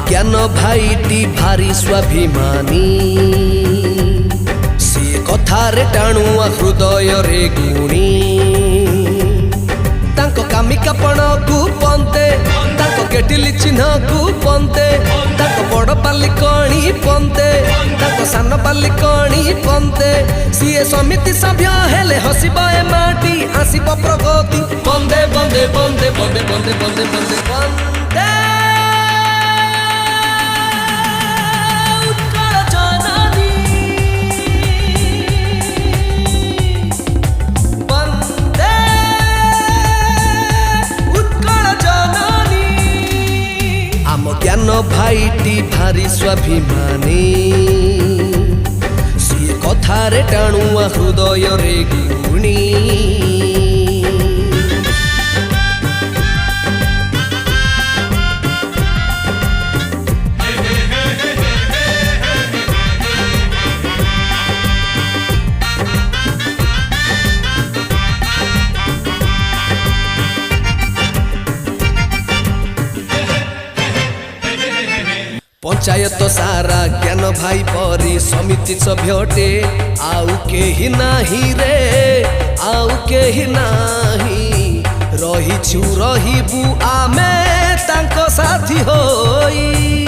ज्ञान भाईटी भारी स्वाभिमानी सी कथारे टाणुआ हृदय रे गुणी तांको कामिका पण को पंते तांको केटिली चिन्ह को पंते तांको बड़ पालिकणी पंते तांको सान पालिकणी पंते सीए समिति सभ्य हेले हसिबा ए माटी आसिब प्रगति बंदे बंदे बंदे बंदे बंदे बंदे बंदे बंदे ज्ञान भाईटी भारी स्वाभिमानी सी कथारे टाणुआ हृदय रे गुणी पंचायत सारा ज्ञान भाई परी समिति सभ्यटे आउ केही नाही रे आउ केही नाही रहिछु रहिबु आमे तांको साथी होई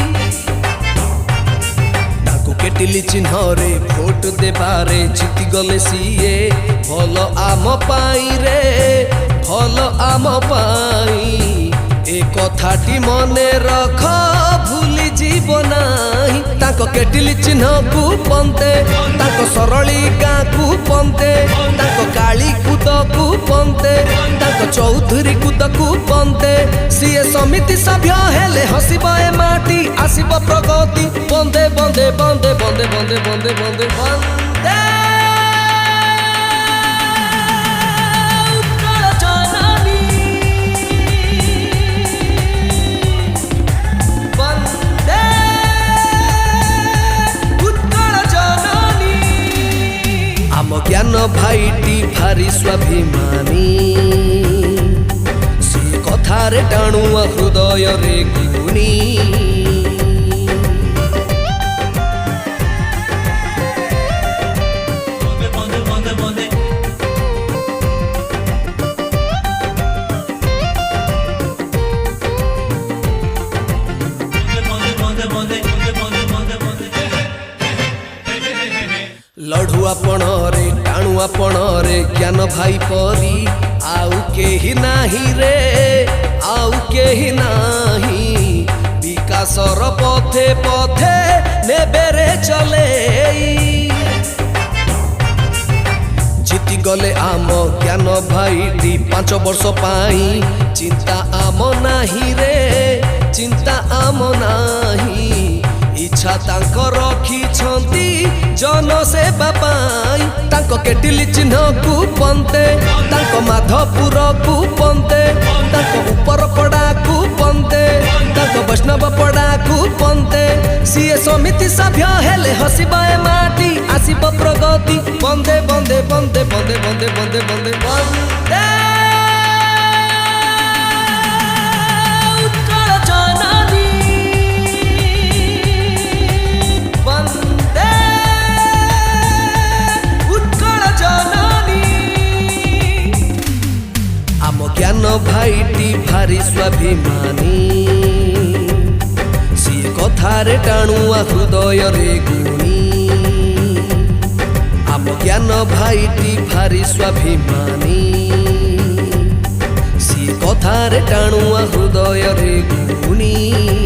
तांको केटिली चिन्ह रे भोट देबारे जीति गले सीए भल आम पाई रे भल आम पाई ए कथाटी मने रख भूली जीव नाही ताको केटिली चिन्ह को पंते ताको सरलिका को पंते ताको काली कूद को पंते ताको चौधरी कूद को पंते सीए समिति सभ्य हेले हसिबा ए माटी आसिब प्रगति बंदे बंदे बंदे बंदे बंदे बंदे बंदे बंदे ज्ञान भाईटी भारी स्वाभिमानी सी कथारे टाणुआ हृदय रे गुणी लड़ुआ पण रे टाणुआ पण रे ज्ञान भाई परी आउ केही नाही रे आउ केही नाही विकासर पथे पथे नेबेरे चले जीति गले आम ज्ञान भाईटी 5 वर्ष पाई चिंता आम नाही रे चिंता आम नाही इच्छा तांको रखी छंती जनसेवा पाई तांको केटिली चिन्ह को पंते तांको माधवपुर को पंते तांको ऊपर पड़ा को पंते तांको वैष्णव पड़ा को पंते सीए समिति सभ्य हेले हसिबा ए माटी आसिब प्रगति बंदे बंदे बंदे बंदे बंदे बंदे बंदे बंदे ज्ञान भाईटी भारी स्वाभिमानी सी कथारे टाणुआ हृदय रे गुणी आम ज्ञान भाईटी भारी स्वाभिमानी सी कथारे टाणुआ हृदय रे गुणी।